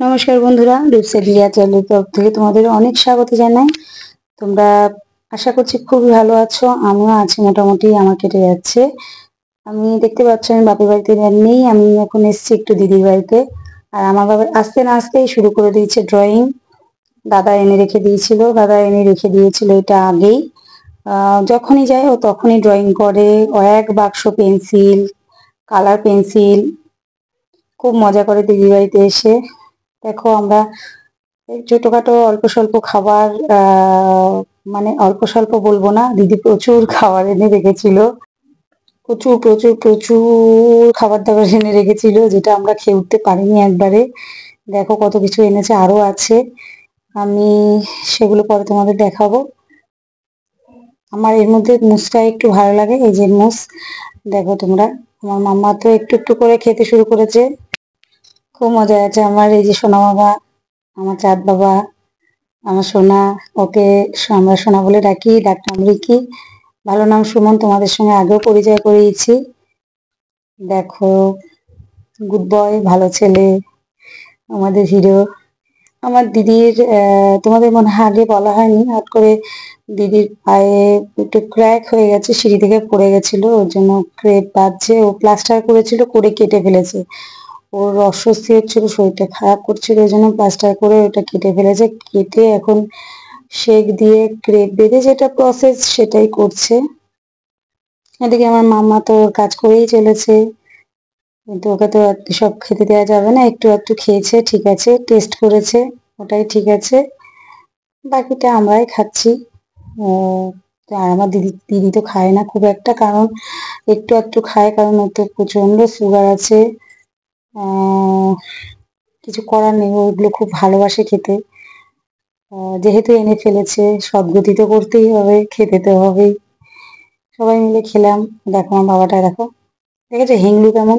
নমস্কার বন্ধুরা, রূপসাদিয়া চ্যানেলের তরফ থেকে তোমাদের অনেক স্বাগত জানাই। তোমরা আশা করছি খুবই ভালো আছো। আমিও আছি, মোটামুটি আমার কেটে যাচ্ছে। আমি দেখতে পাচ্ছ আমি বাপের বাড়িতে নেই, আমি এখন এসেছি একটু দিদির বাড়িতে। আর আমার বাবা আসতে না আসতেই শুরু করে দিয়েছে ড্রয়িং। দাদা এনে রেখে দিয়েছিল এটা আগেই। যখনই যায় ও তখনই ড্রয়িং করে। ও এক বাক্স পেন্সিল, কালার পেন্সিল, খুব মজা করে দিদির বাড়িতে এসে। দেখো আমরা এই ছোটখাটো অল্প স্বল্প খাবার, মানে অল্প স্বল্প বলবো না, দিদি প্রচুর খাবার এনে রেখেছিল। প্রচুর প্রচুর প্রচুর খাবার দাবার এনে রেখেছিল, যেটা আমরা খেয়ে উঠতে পারিনি একবারে। দেখো কত কিছু এনেছে, আরো আছে। আমি সেগুলো পরে তোমাদের দেখাবো। আমার এর মধ্যে মুসটা একটু ভালো লাগে, এই যে মুস। দেখো তোমরা, আমার মাম্মা তো একটু একটু করে খেতে শুরু করেছে। খুব মজা আছে। আমার এই যে সোনা বাবা, আমার চাঁদ বাবা, আমার সোনা, ওকে আমরা সোনা বলে ডাকি, ডাকনাম রিকি, ভালো নাম সুমন। তোমাদের সঙ্গে আগেও পরিচয় করিয়েছি। দেখো, গুড বয়, ভালো ছেলে, আমাদের হিরো। আমার দিদির তোমাদের মনে হয় আগে বলা হয়নি, হঠাৎ করে দিদির পায়ে একটু ক্র্যাক হয়ে গেছে, সিঁড়ি থেকে পড়ে গেছিল, ওর জন্য ক্রেপ বাঁধছে। ও প্লাস্টার করেছিল, করে কেটে ফেলেছে। ওর অস্বস্তি হচ্ছিল, শরীরটা খারাপ করছিল, ওই জন্য প্লাস্টার করে ওটা কেটে ফেলেছে। কেটে এখন শেক দিয়ে ক্রেপ বেঁধে যেটা প্রসেস সেটাই করছে। এদিকে আমার মাম্মা তো ওর কাজ করেই চলেছে, কিন্তু ওকে তো আর সব খেতে দেওয়া যাবে না, একটু একটু খেয়েছে, ঠিক আছে, টেস্ট করেছে, ওটাই ঠিক আছে। বাকিটা আমরাই খাচ্ছি। আর আমার দিদি দিদি তো খায় না খুব একটা, কারণ একটু একটু খায়, কারণ ওর তো প্রচন্ড সুগার আছে। কিছু করার নেই, ওগুলো খুব ভালোবাসে খেতে। যেহেতু এনে ফেলেছে, সদ্গতি তো করতেই হবে, খেতে তো হবেই। সবাই মিলে খেলাম। দেখো আমার বাবাটা, দেখো, দেখেছো হিংলু কেমন?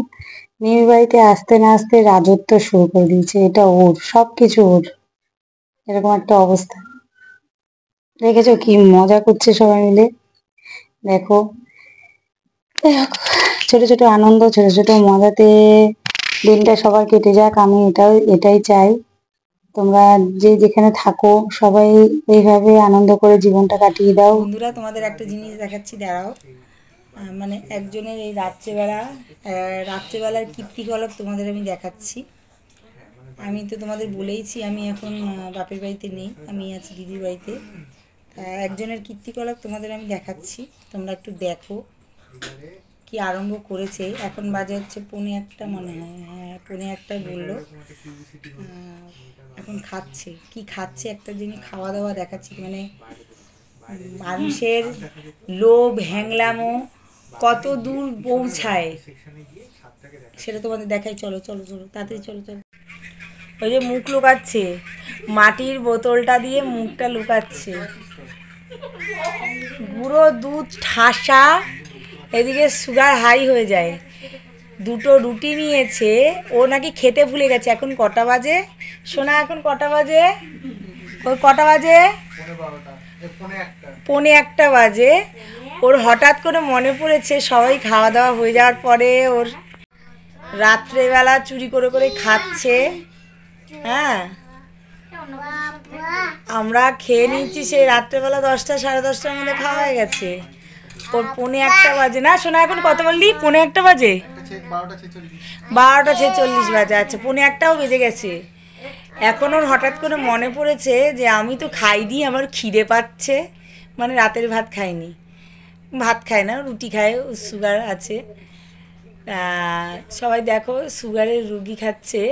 মেয়ের বাড়িতে আসতে না আসতে রাজত্ব শুরু করে দিয়েছে, এটা ওর, সবকিছু ওর, এরকম একটা অবস্থা। দেখেছো কি মজা করছে সবাই মিলে। দেখো, যাই হোক, ছোট ছোট আনন্দ, ছোট ছোট মজাতে দিনটা সবার কেটে যাক, আমি এটাই চাই। তোমরা যে যেখানে থাকো সবাই এইভাবে আনন্দ করে জীবনটা কাটিয়ে দাও। বন্ধুরা, তোমাদের একটা জিনিস দেখাচ্ছি, দাঁড়াও। মানে একজনের এই রাত্রেবেলার কীর্তিকলাপ তোমাদের আমি দেখাচ্ছি। আমি তো তোমাদের বলেইছি আমি এখন বাপের বাড়িতে নেই, আমি আছি দিদির বাড়িতে। একজনের কীর্তিকলাপ তোমাদের আমি দেখাচ্ছি, তোমরা একটু দেখো কি আরম্ভ করেছে। এখন বাজে হচ্ছে 1:45 মনে হয়, হ্যাঁ 1:45 বললো। এখন খাচ্ছে, কি খাচ্ছে একটা জিনিস, খাওয়া দাওয়া দেখাচ্ছি। মানে মানুষের লোভ হ্যাংলামো কত দূর পৌঁছায় সেটা তোমাদের দেখাই। চলো চলো চলো, তাড়াতাড়ি চলো চলো। ওই যে মুখ লুকাচ্ছে, মাটির বোতলটা দিয়ে মুখটা লুকাচ্ছে। গুঁড়ো দুধ ঠাসা, এদিকে সুগার হাই হয়ে যায়। দুটো রুটি নিয়েছে, ও নাকি খেতে ভুলে গেছে। এখন কটা বাজে সোনা? এখন কটা বাজে? ওই কটা বাজে? 1:45 বাজে। ওর হঠাৎ করে মনে পড়েছে সবাই খাওয়া দাওয়া হয়ে যাওয়ার পরে ওর রাত্রেবেলা চুরি করে করে খাচ্ছে। হ্যাঁ, আমরা খেয়ে নিয়েছি সেই রাত্রেবেলা 10টা সাড়ে 10টার মধ্যে খাওয়া হয়ে গেছে। ওর 1:45 বাজে না সোনা? এখন কত বললি? 1:45 বাজে? 12টা 46 বাজে। আচ্ছা, 1:45টাও বেজে গেছে। এখন ওর হঠাৎ করে মনে পড়েছে যে আমি তো খাইনি, আমার খিদে পাচ্ছে। মানে রাতের ভাত খাইনি, ভাত খায় না, রুটি খায়, সুগার আছে। সবাই দেখো সুগারের রুগী খাচ্ছে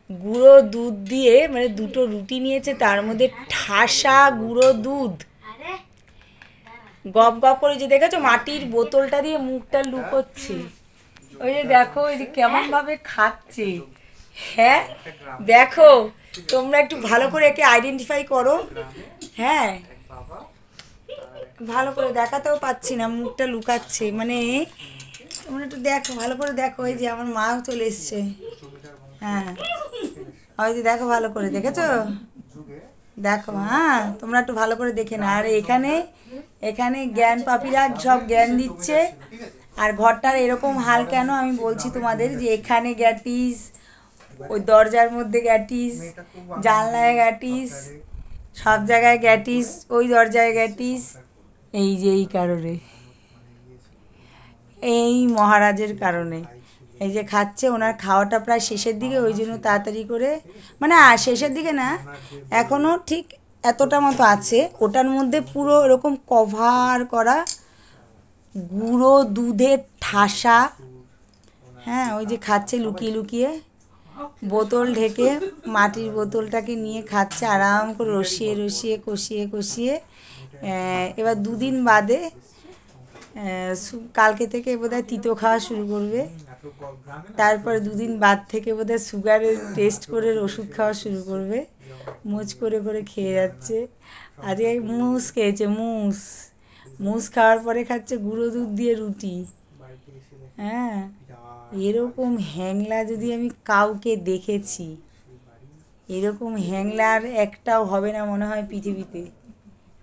গুঁড়ো দুধ দিয়ে, মানে দুটো রুটি নিয়েছে, তার মধ্যে ঠাসা গুঁড়ো দুধ গপ গপ করে। যে দেখেছো মাটির বোতলটা দিয়ে মুখটা লুকোচ্ছে, ওই যে দেখো ওই যে কেমন ভাবে খাচ্ছে। হ্যাঁ দেখো, তোমরা একটু ভালো করে একে আইডেন্টিফাই করো। হ্যাঁ, ভালো করে দেখাতেও পাচ্ছি না, মুখটা লুকাচ্ছে। মানে তোমরা একটু দেখো, ভালো করে দেখো। এই যে আমার মাও চলে এসছে। হ্যাঁ, ওই যে দেখো ভালো করে, দেখেছো? দেখো, হ্যাঁ তোমরা একটু ভালো করে দেখে না। আর এখানে এখানে জ্ঞান পাপীরা সব জ্ঞান দিচ্ছে। আর ঘরটার এরকম হাল কেন আমি বলছি তোমাদের, যে এখানে গ্যাটিস, ওই দরজার মধ্যে গ্যাটিস, জানলায় গ্যাটিস, সব জায়গায় গ্যাটিস, ওই দরজায় গ্যাটিস। এই যে এই কারণে, এই মহারাজের কারণে। এই যে খাচ্ছে, ওনার খাওয়াটা প্রায় শেষের দিকে, ওই জন্য তাড়াতাড়ি করে, মানে শেষের দিকে না, এখনও ঠিক এতটা মতো আছে। ওটার মধ্যে পুরো এরকম কভার করা গুঁড়ো দুধের ঠাসা। হ্যাঁ, ওই যে খাচ্ছে লুকিয়ে লুকিয়ে, বোতল ঢেকে, মাটির বোতলটাকে নিয়ে খাচ্ছে আরাম করে, রসিয়ে রসিয়ে, কষিয়ে কষিয়ে। এবার 2 দিন বাদে, কালকে থেকে বোধহয় তিতো খাওয়া শুরু করবে। তারপরে 2 দিন বাদ থেকে বোধহয় সুগারের টেস্ট করে ওষুধ খাওয়া শুরু করবে। মুচ করে করে খেয়ে যাচ্ছে। আজকে মুস খেয়েছে, মুস। মুস খাওয়ার পরে খাচ্ছে গুঁড়ো দুধ দিয়ে রুটি। হ্যাঁ, এরকম হ্যাংলা যদি আমি কাউকে দেখেছি, এরকম হ্যাংলা আর একটাও হবে না মনে হয় পৃথিবীতে।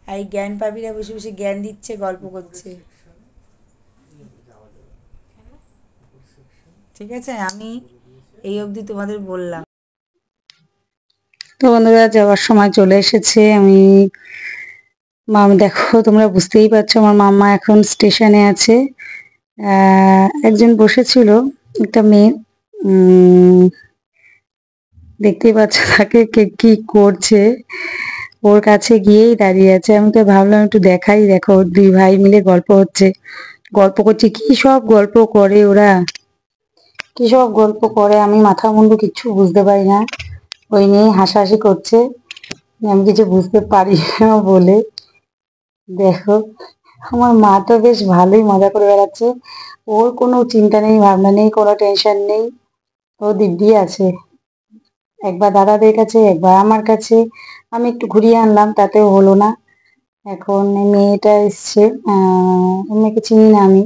আর এই জ্ঞান পাপীরা বসে বসে জ্ঞান দিচ্ছে, গল্প করছে। ঠিক আছে, আমি এই অবধি তোমাদের বললাম। তো বন্ধুরা, যাওয়ার সময় চলে এসেছে। আমি দেখো, তোমরা বুঝতেই পারছো আমার মাম্মা এখন স্টেশনে আছে। একজন বসেছিল, একটা মেয়ে, দেখতেই পাচ্ছ তাকে কি করছে, ওর কাছে গিয়েই দাঁড়িয়ে আছে। আমি তো ভাবলাম একটু দেখাই। দেখো, 2 ভাই মিলে গল্প হচ্ছে, গল্প করছে, কি সব গল্প করে ওরা, কি সব গল্প করে, আমি মাথা মুন্ডু কিচ্ছু বুঝতে পারি না। ওই নিয়ে হাসাহাসি করছে, আমি কিছু বুঝতে পারি না বলে। দেখো, আমার মা তো বেশ ভালোই মজা করে বেড়াচ্ছে। ওর কোনো চিন্তা নেই, ভাবনা নেই, কোনো টেনশন নেই। ও দিব্যি আছে, একবার দাদাদের কাছে, একবার আমার কাছে। আমি একটু ঘুরিয়ে আনলাম, তাতেও হলো না। এখন মেয়েটা এসছে, মেয়েকে চিনি না আমি।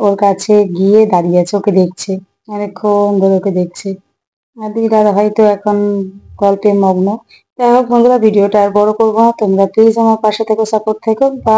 ওর কাছে গিয়ে দাঁড়িয়ে আছে, ওকে দেখছে, অনেকক্ষণ ধরে ওকে দেখছে। আর দিদি দাদা ভাই তো এখন গল্পে মগ্ন। যাই হোক বন্ধুরা, ভিডিওটা আর বড় করবো না। তোমরা প্লিজ আমার পাশে থেকো, সাপোর্ট থেকো। বা